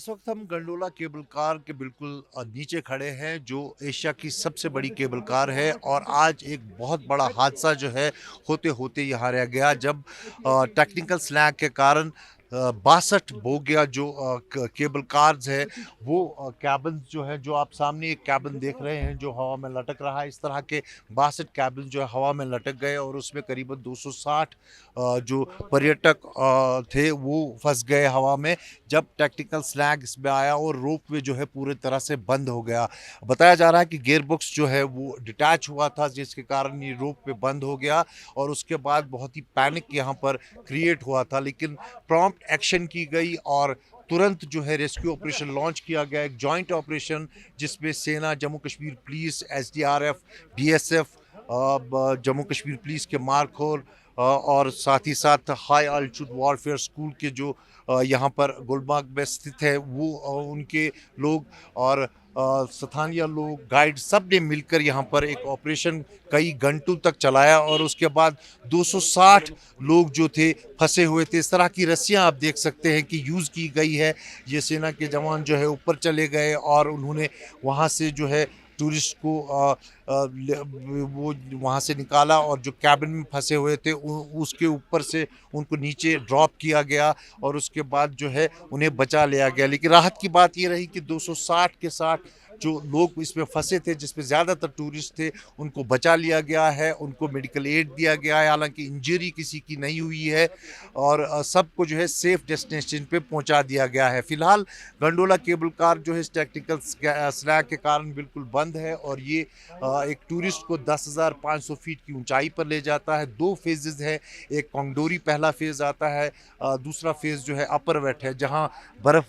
इस वक्त हम गंडोला केबल कार के बिल्कुल नीचे खड़े हैं जो एशिया की सबसे बड़ी केबल कार है। और आज एक बहुत बड़ा हादसा जो है होते होते यहाँ रह गया जब टेक्निकल स्लैग के कारण 62 बोगियां जो केबल कार्स है वो कैबिन जो है, जो आप सामने एक कैबिन देख रहे हैं जो हवा में लटक रहा है, इस तरह के 62 कैबिन जो है हवा में लटक गए और उसमें करीबन 260 जो पर्यटक थे वो फंस गए हवा में जब टेक्निकल स्लैग इसमें आया और रोपवे जो है पूरी तरह से बंद हो गया। बताया जा रहा है कि गियर बॉक्स जो है वो डिटैच हुआ था जिसके कारण ये रोपवे बंद हो गया और उसके बाद बहुत ही पैनिक यहाँ पर क्रिएट हुआ था, लेकिन प्रॉम्प्ट एक्शन की गई और तुरंत जो है रेस्क्यू ऑपरेशन लॉन्च किया गया, एक जॉइंट ऑपरेशन जिसमें सेना, Jammu Kashmir police, SDRF, BSF, Jammu Kashmir police के मार्कोर और साथ ही साथ हाई अल्टीट्यूड वॉरफेयर स्कूल के जो यहाँ पर गुलमर्ग में स्थित है वो उनके लोग और स्थानीय लोग, गाइड, सब ने मिलकर यहाँ पर एक ऑपरेशन कई घंटों तक चलाया और उसके बाद 260 लोग जो थे फंसे हुए थे। इस तरह की रस्सियाँ आप देख सकते हैं कि यूज़ की गई है। ये सेना के जवान जो है ऊपर चले गए और उन्होंने वहाँ से जो है टूरिस्ट को वो वहाँ से निकाला और जो कैबिन में फंसे हुए थे उसके ऊपर से उनको नीचे ड्रॉप किया गया और उसके बाद जो है उन्हें बचा लिया गया। लेकिन राहत की बात ये रही कि 260 के साथ जो लोग इसमें फंसे थे जिसमें ज़्यादातर टूरिस्ट थे उनको बचा लिया गया है, उनको मेडिकल एड दिया गया है, हालांकि इंजरी किसी की नहीं हुई है और सबको जो है सेफ डेस्टिनेशन पे पहुंचा दिया गया है। फिलहाल गंडोला केबल कार जो है इस टेक्निकल स्लैग के कारण बिल्कुल बंद है और ये एक टूरिस्ट को 10,500 फीट की ऊंचाई पर ले जाता है। 2 फेजेज है, एक कोंगडोरी पहला फेज आता है, दूसरा फेज जो है अपर वेट है जहां बर्फ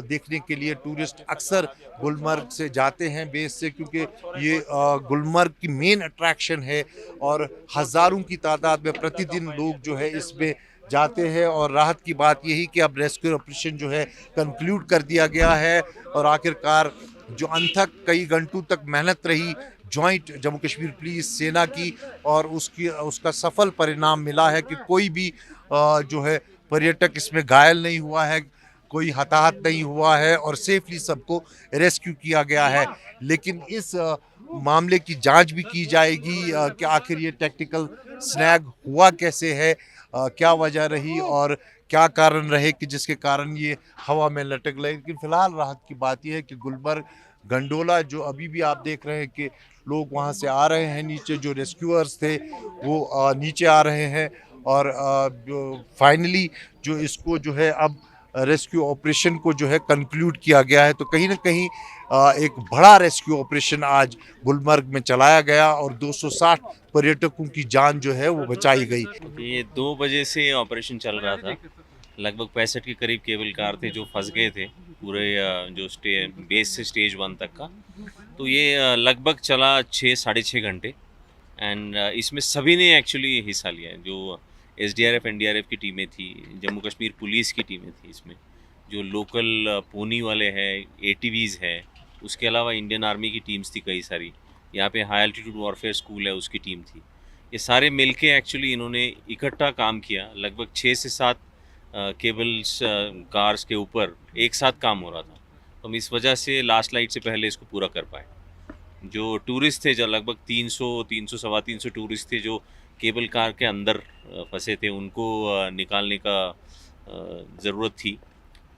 देखने के लिए टूरिस्ट अक्सर गुलमर्ग से जाते हैं बेस से, क्योंकि ये गुलमर्ग की मेन अट्रैक्शन है और हज़ारों की तादाद में प्रतिदिन लोग जो है इसमें जाते हैं। और राहत की बात यही कि अब रेस्क्यू ऑपरेशन जो है कंक्लूड कर दिया गया है और आखिरकार जो अनथक कई घंटों तक मेहनत रही जॉइंट जम्मू कश्मीर पुलिस सेना की और उसका सफल परिणाम मिला है कि कोई भी जो है पर्यटक इसमें घायल नहीं हुआ है, कोई हताहत नहीं हुआ है और सेफली सबको रेस्क्यू किया गया है। लेकिन इस मामले की जांच भी की जाएगी कि आखिर ये टेक्निकल स्नैग हुआ कैसे है, क्या वजह रही और क्या कारण रहे कि जिसके कारण ये हवा में लटक गए। लेकिन फिलहाल राहत की बात यह है कि गुलमर्ग गंडोला जो अभी भी आप देख रहे हैं कि लोग वहाँ से आ रहे हैं, नीचे जो रेस्क्यूअर्स थे वो नीचे आ रहे हैं और फाइनली जो इसको जो है अब रेस्क्यू ऑपरेशन को जो है कंक्लूड किया गया है। तो कहीं ना कहीं एक बड़ा रेस्क्यू ऑपरेशन आज गुलमर्ग में चलाया गया और 260 पर्यटकों की जान जो है वो बचाई गई। ये 2 बजे से ऑपरेशन चल रहा था। लगभग 65 के करीब केबल कार थे जो फंस गए थे पूरे जो बेस से स्टेज 1 तक का। तो ये लगभग चला 6 साढ़े 6 घंटे एंड इसमें सभी ने एक्चुअली हिस्सा लिया है। जो एसडीआरएफ एनडीआरएफ की टीमें थी, जम्मू कश्मीर पुलिस की टीमें थी, इसमें जो लोकल पोनी वाले हैं, एटीवीज़ है, उसके अलावा इंडियन आर्मी की टीम्स थी कई सारी। यहाँ पे हाई एल्टीट्यूड वॉरफेयर स्कूल है उसकी टीम थी। ये सारे मिलके एक्चुअली इन्होंने इकट्ठा काम किया। लगभग 6 से 7 केबल्स कार्स के ऊपर एक साथ काम हो रहा था। तो हम इस वजह से लास्ट लाइट से पहले इसको पूरा कर पाए। जो टूरिस्ट थे, जो लगभग 300 सवा 300 टूरिस्ट थे जो केबल कार के अंदर फंसे थे, उनको निकालने का ज़रूरत थी।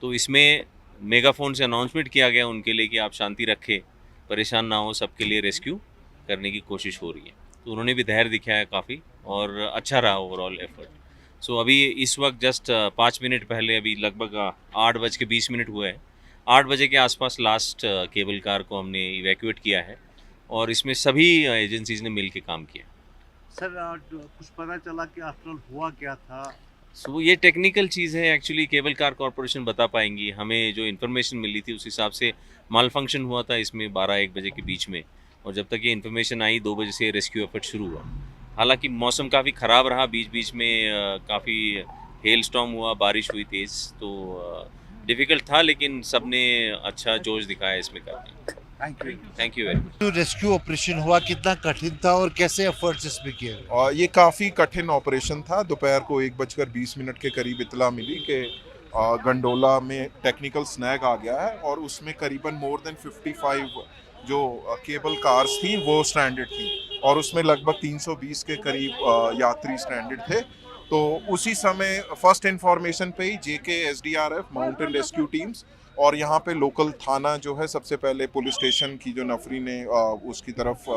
तो इसमें मेगाफोन से अनाउंसमेंट किया गया उनके लिए कि आप शांति रखें, परेशान ना हो, सबके लिए रेस्क्यू करने की कोशिश हो रही है। तो उन्होंने भी धैर्य दिखाया काफ़ी और अच्छा रहा ओवरऑल एफर्ट। सो अभी इस वक्त जस्ट 5 मिनट पहले, अभी लगभग 8:20 हुए हैं, 8 बजे के आसपास लास्ट केबल कार को हमने इवैक्यूएट किया है और इसमें सभी एजेंसीज ने मिल के काम किया। सर कुछ पता चला कि आफ्टर हुआ क्या था? सो ये टेक्निकल चीज़ है एक्चुअली, केबल कार कॉरपोरेशन बता पाएंगी। हमें जो इन्फॉर्मेशन मिली थी उस हिसाब से माल फंक्शन हुआ था इसमें 12-1 बजे के बीच में, और जब तक ये इन्फॉर्मेशन आई 2 बजे से रेस्क्यू एफर्ट शुरू हुआ। हालांकि मौसम काफ़ी ख़राब रहा, बीच बीच में काफ़ी हेल स्टॉर्म हुआ, बारिश हुई तेज़, तो डिफ़िकल्ट था, लेकिन सब ने अच्छा जोश दिखाया इसमें करने। Thank you very much. जो रेस्क्यू ऑपरेशन हुआ कितना कठिन था और कैसे एफर्ट्स इसमें किए गए? और ये काफ़ी कठिन ऑपरेशन था। दोपहर को 1:20 के करीब इतला मिली कि गंडोला में टेक्निकल स्नैग आ गया है और उसमें करीबन मोर देन 55 जो केबल कार्स थी वो स्ट्रैंडेड थी और उसमें लगभग 320 के करीब यात्री स्ट्रैंडेड थे। तो उसी समय फर्स्ट इंफॉर्मेशन पे ही जेके एसडीआरएफ माउंटेन रेस्क्यू टीम्स और यहाँ पे लोकल थाना जो है सबसे पहले पुलिस स्टेशन की जो नफरी ने उसकी तरफ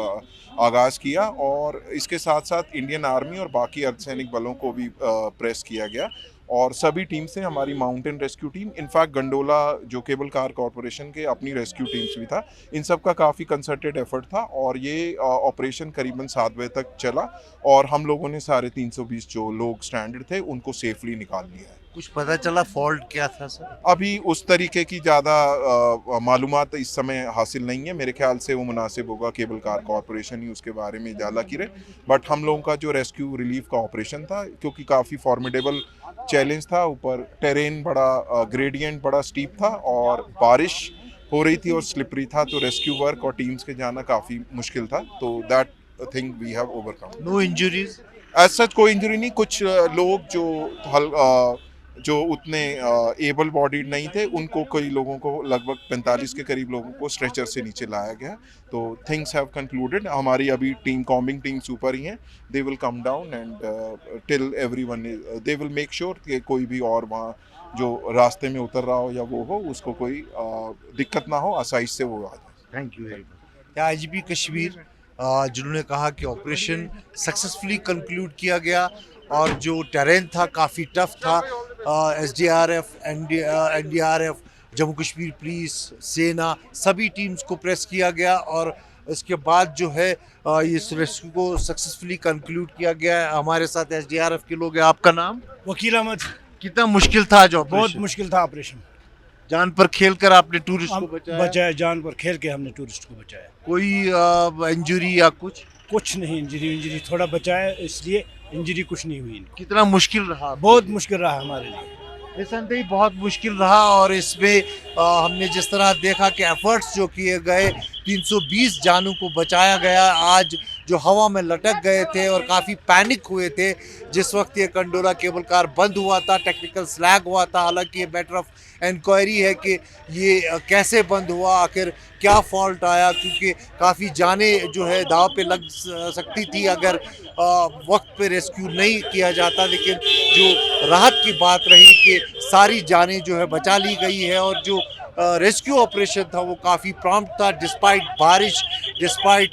आगाज़ किया और इसके साथ साथ इंडियन आर्मी और बाकी अर्धसैनिक बलों को भी प्रेस किया गया और सभी टीम से हमारी mountain rescue team, in fact gondola जो केबल कार कॉरपोरेशन के अपनी रेस्क्यू टीम्स भी था, इन सब का काफ़ी कंसर्टेड एफर्ट था और ये ऑपरेशन करीबन 7 बजे तक चला और हम लोगों ने साढ़े 320 जो लोग स्ट्रैंडेड थे उनको सेफली निकाल लिया है। कुछ पता चला फॉल्ट क्या था सर? अभी उस तरीके की ज़्यादा मालूमात इस समय हासिल नहीं है। मेरे ख्याल से वो मुनासिब होगा केबल कार कॉरपोरेशन ही उसके बारे में इजाला करे। बट हम लोगों का जो रेस्क्यू रिलीफ का ऑपरेशन था, क्योंकि काफ़ी फॉर्मिडेबल चैलेंज था, ऊपर टेरेन बड़ा ग्रेडियंट बड़ा स्टीप था और बारिश हो रही थी और स्लिपरी था, तो रेस्क्यू वर्क और टीम्स के जाना काफ़ी मुश्किल था। तो that thing we have overcome. No injuries? As such कोई इंजरी नहीं। कुछ लोग जो उतने एबल बॉडीड नहीं थे, उनको कई लोगों को लगभग 45 के करीब लोगों को स्ट्रेचर से नीचे लाया गया। तो थिंग्स हैव कंक्लूडेड। हमारी अभी टीम कॉम्बिंग टीम्स ऊपर ही हैं। They will come down and till everyone they will make sure कि कोई भी और वहाँ जो रास्ते में उतर रहा हो या वो हो, उसको कोई दिक्कत ना हो, आसाइश से वो आ जाए। Thank you very much. क्या आईजीपी कश्मीर जिन्होंने कहा कि ऑपरेशन सक्सेसफुली कंक्लूड किया गया और जो टेरेन था काफ़ी टफ था, SDRF, NDRF, Jammu Kashmir police, सेना, सभी टीम्स को प्रेस किया गया और इसके बाद जो है इस रेस्क्यू को सक्सेसफुली कंक्लूड किया गया है। हमारे साथ एसडीआरएफ के लोग हैं। आपका नाम? वकील अहमद। कितना मुश्किल था जो बहुत ऑपरेशन? मुश्किल था ऑपरेशन। जान पर खेल कर आपने टूरिस्ट को बचाया, जान पर खेल के हमने टूरिस्ट को बचाया। कोई इंजरी या कुछ? कुछ नहीं, इंजरी थोड़ा बचाया, इसलिए इंजरी कुछ नहीं हुई इनको। कितना मुश्किल रहा? बहुत मुश्किल रहा हमारे लिए। निसंदेह बहुत मुश्किल रहा और इसमें हमने जिस तरह देखा कि एफर्ट्स जो किए गए, 320 जानों को बचाया गया। आज जो हवा में लटक गए थे और काफ़ी पैनिक हुए थे जिस वक्त ये गंडोला केबल कार बंद हुआ था, टेक्निकल स्लैग हुआ था। हालांकि ये मैटर ऑफ इंक्वायरी है कि ये कैसे बंद हुआ, आखिर क्या फॉल्ट आया, क्योंकि काफ़ी जानें जो है दाव पे लग सकती थी अगर वक्त पे रेस्क्यू नहीं किया जाता। लेकिन जो राहत की बात रही कि सारी जानें जो है बचा ली गई है और जो रेस्क्यू ऑपरेशन था वो काफ़ी प्रॉम्प्ट था, डिस्पाइट बारिश, डिस्पाइट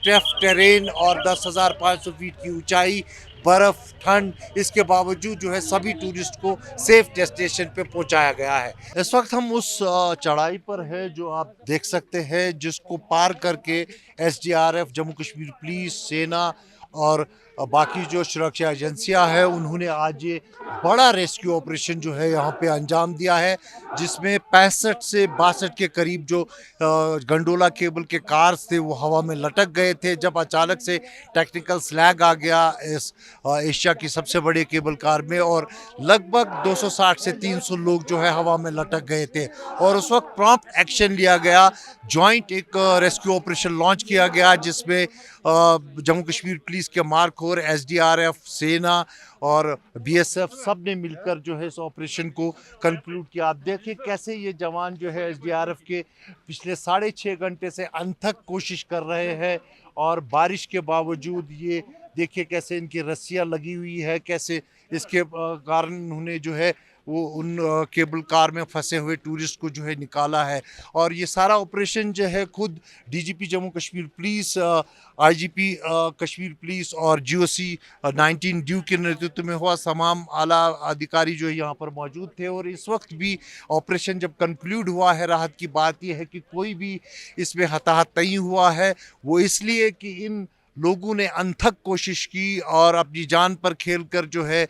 टफ टेरेन और 10,500 फीट की ऊंचाई, बर्फ़, ठंड, इसके बावजूद जो है सभी टूरिस्ट को सेफ डेस्टिनेशन पे पहुंचाया गया है। इस वक्त हम उस चढ़ाई पर है जो आप देख सकते हैं, जिसको पार करके एसडीआरएफ, जम्मू कश्मीर पुलिस, सेना और बाकी जो सुरक्षा एजेंसियां हैं उन्होंने आज ये बड़ा रेस्क्यू ऑपरेशन जो है यहाँ पे अंजाम दिया है, जिसमें 65 से 62 के करीब जो गंडोला केबल के कार्स थे वो हवा में लटक गए थे जब अचानक से टेक्निकल स्लैग आ गया इस एशिया की सबसे बड़ी केबल कार में और लगभग 260 से 300 लोग जो है हवा में लटक गए थे और उस वक्त प्रॉम्प्ट एक्शन लिया गया। जॉइंट एक रेस्क्यू ऑपरेशन लॉन्च किया गया जिसमें जम्मू कश्मीर पुलिस के मार्कोर, एसडीआरएफ, सेना और बीएसएफ सब ने मिलकर जो है इस ऑपरेशन को कंक्लूड किया। आप देखिए कैसे ये जवान जो है एसडीआरएफ के पिछले 6.5 घंटे से अनथक कोशिश कर रहे हैं और बारिश के बावजूद ये देखिए कैसे इनकी रस्सियाँ लगी हुई है, कैसे इसके कारण उन्होंने जो है वो उन केबल कार में फंसे हुए टूरिस्ट को जो है निकाला है। और ये सारा ऑपरेशन जो है खुद DGP Jammu Kashmir police, IGP Kashmir police और जीओसी 19 ड्यू के नेतृत्व में हुआ। तमाम आला अधिकारी जो है यहाँ पर मौजूद थे और इस वक्त भी ऑपरेशन जब कंक्लूड हुआ है, राहत की बात यह है कि कोई भी इसमें हताहत नहीं हुआ है। वो इसलिए कि इन लोगों ने अनथक कोशिश की और अपनी जान पर खेलकर जो है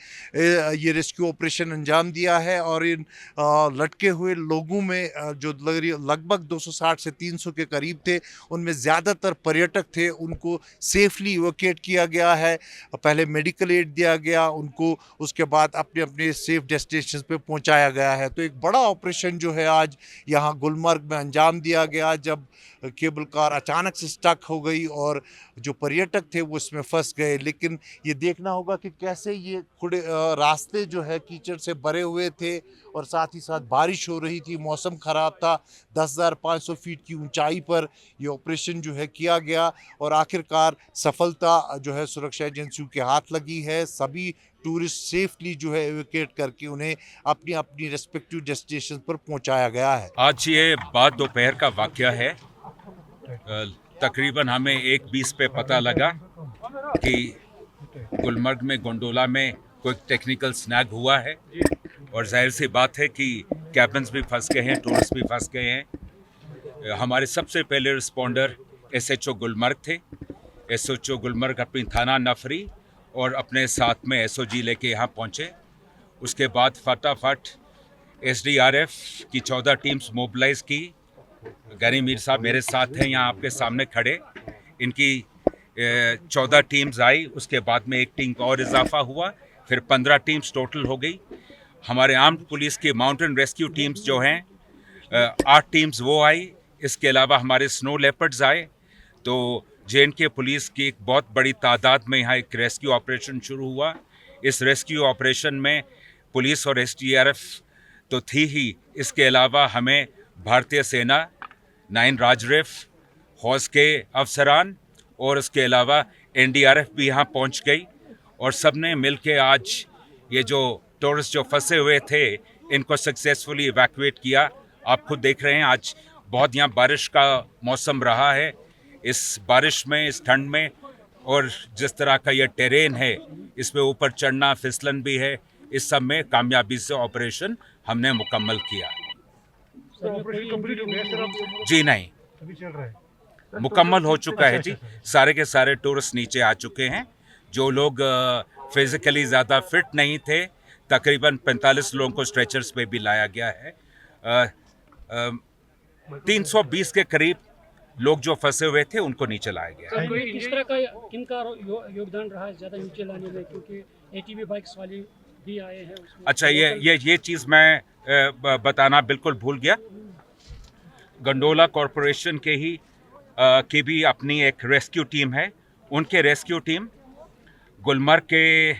ये रेस्क्यू ऑपरेशन अंजाम दिया है और इन लटके हुए लोगों में जो लगभग 260 से 300 के करीब थे, उनमें ज़्यादातर पर्यटक थे, उनको सेफली इवैक्यूएट किया गया है। पहले मेडिकल एड दिया गया उनको, उसके बाद अपने अपने सेफ डेस्टिनेशन पे पहुंचाया गया है। तो एक बड़ा ऑपरेशन जो है आज यहाँ गुलमर्ग में अंजाम दिया गया जब केबल कार अचानक से स्टक हो गई और जो पर्यटक थे वो इसमें फंस गए। लेकिन ये देखना होगा कि कैसे ये खुले रास्ते जो है कीचड़ से भरे हुए थे और साथ ही साथ बारिश हो रही थी, मौसम ख़राब था। 10,500 फीट की ऊंचाई पर ये ऑपरेशन जो है किया गया और आखिरकार सफलता जो है सुरक्षा एजेंसियों के हाथ लगी है। सभी टूरिस्ट सेफली जो है एवोकेट करके उन्हें अपनी अपनी रेस्पेक्टिव डेस्टिनेशन पर पहुंचाया गया है। आज ये बाद दोपहर का वाक़या है। तकरीबन हमें 1:20 पे पता लगा कि गुलमर्ग में गोंडोला में कोई टेक्निकल स्नैग हुआ है और जाहिर सी बात है कि कैबिन्स भी फंस गए हैं, टूरिस्ट भी फंस गए हैं। हमारे सबसे पहले रिस्पॉन्डर SHO गुलमर्ग थे। SHO गुलमर्ग अपनी थाना नफरी और अपने साथ में SOG लेके यहाँ पहुँचे। उसके बाद फटाफट SDRF की 14 टीम्स मोबिलाइज की। गनी मीर साहब मेरे साथ हैं यहाँ आपके सामने खड़े। इनकी 14 टीम्स आई, उसके बाद में एक टीम का और इजाफा हुआ, फिर 15 टीम्स टोटल हो गई। हमारे आर्म्ड पुलिस की माउंटेन रेस्क्यू टीम्स जो हैं 8 टीम्स वो आई। इसके अलावा हमारे स्नो लेपर्ड्स आए। तो JNK पुलिस की एक बहुत बड़ी तादाद में यहाँ एक रेस्क्यू ऑपरेशन शुरू हुआ। इस रेस्क्यू ऑपरेशन में पुलिस और SDRF तो थी ही, इसके अलावा हमें भारतीय सेना, 9 राजरिफ, हौज के अफसरान और उसके अलावा NDRF भी यहाँ पहुँच गई और सब ने मिल के आज ये जो टूरिस्ट जो फंसे हुए थे इनको सक्सेसफुली इवैक्यूएट किया। आप खुद देख रहे हैं आज बहुत यहाँ बारिश का मौसम रहा है। इस बारिश में, इस ठंड में और जिस तरह का ये टेरेन है, इसमें ऊपर चढ़ना फिसलन भी है, इस सब में कामयाबी से ऑपरेशन हमने मुकम्मल किया। ऑपरेशन कंप्लीट हो गया सर? अब जी नहीं, अभी चल रहा है, मुकम्मल हो चुका है अच्छा, जी। अच्छा। सारे के सारे टूरिस्ट नीचे आ चुके हैं। जो लोग फिजिकली ज़्यादा फिट नहीं थे, तकरीबन 45 लोगों को स्ट्रेचर्स पे भी लाया गया है। 320 के करीब लोग जो फंसे हुए थे उनको नीचे लाया गया है। सर कोई किस तरह का किनका योगदान रहा है ज़्यादा नीचे लाने में, क्योंकि ATV बाइक्स वाले भी आए हैं उसमें? अच्छा, ये चीज़ मैं बताना बिल्कुल भूल गया। गंडोला कॉरपोरेशन के ही की भी अपनी एक रेस्क्यू टीम है। उनके रेस्क्यू टीम गुलमर्ग के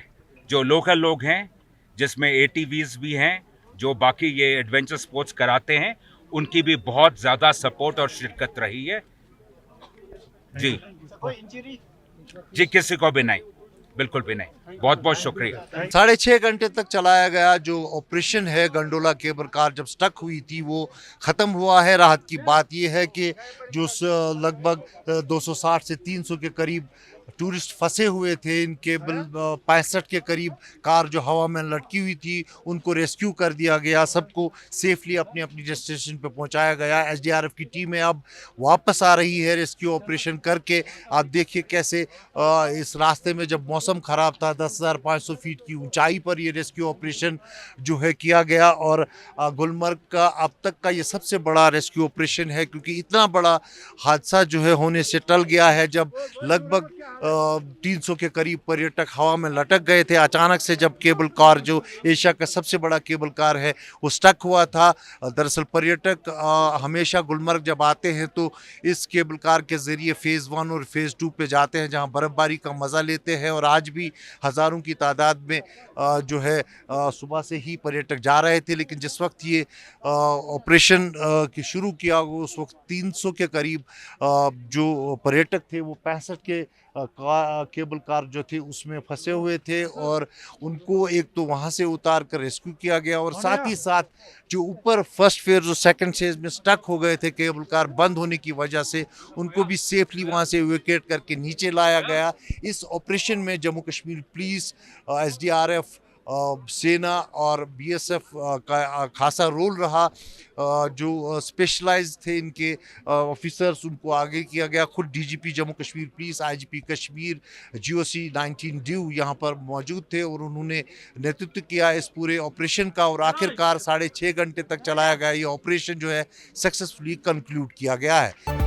जो लोकल लोग हैं, जिसमें ATVs भी हैं, जो बाकी ये एडवेंचर स्पोर्ट्स कराते हैं, उनकी भी बहुत ज़्यादा सपोर्ट और शिरकत रही है जी। जी किसी को भी नहीं, बिल्कुल भी नहीं। बहुत बहुत शुक्रिया। 6.5 घंटे तक चलाया गया जो ऑपरेशन है गंडोला केबल कार जब स्टक हुई थी वो ख़त्म हुआ है। राहत की बात यह है कि जो लगभग 260 से 300 के करीब टूरिस्ट फंसे हुए थे, इन केबल 65 के करीब कार जो हवा में लटकी हुई थी उनको रेस्क्यू कर दिया गया। सबको सेफली अपनी अपनी डेस्टिनेशन पे पहुंचाया गया। SDRF की टीमें अब वापस आ रही है रेस्क्यू ऑपरेशन करके। आप देखिए कैसे इस रास्ते में जब मौसम ख़राब था, 10,500 फीट की ऊंचाई पर ये रेस्क्यू ऑपरेशन जो है किया गया और गुलमर्ग का अब तक का ये सबसे बड़ा रेस्क्यू ऑपरेशन है, क्योंकि इतना बड़ा हादसा जो है होने से टल गया है। जब लगभग 300 के करीब पर्यटक हवा में लटक गए थे, अचानक से जब केबल कार जो एशिया का सबसे बड़ा केबल कार है वो स्टक हुआ था। दरअसल पर्यटक हमेशा गुलमर्ग जब आते हैं तो इस केबल कार के ज़रिए फ़ेज़ 1 और फ़ेज़ 2 पे जाते हैं, जहां बर्फ़बारी का मज़ा लेते हैं। और आज भी हज़ारों की तादाद में जो है सुबह से ही पर्यटक जा रहे थे। लेकिन जिस वक्त ये ऑपरेशन की शुरू किया उस वक्त 300 के करीब जो पर्यटक थे वो 65 के केबल कार जो थी उसमें फंसे हुए थे और उनको एक तो वहाँ से उतार कर रेस्क्यू किया गया और साथ ही साथ जो ऊपर फर्स्ट फेज और सेकंड फेज में स्टक हो गए थे केबल कार बंद होने की वजह से, उनको भी सेफली वहाँ से इवैक्यूएट करके नीचे लाया गया। इस ऑपरेशन में जम्मू कश्मीर पुलिस, SDRF, सेना और BSF का खासा रोल रहा। जो स्पेशलाइज्ड थे इनके ऑफिसर्स उनको आगे किया गया। खुद DGP Jammu Kashmir police, IGP Kashmir, GOC 19 due यहाँ पर मौजूद थे और उन्होंने नेतृत्व किया इस पूरे ऑपरेशन का और आखिरकार 6.5 घंटे तक चलाया गया ये ऑपरेशन जो है सक्सेसफुली कंक्लूड किया गया है।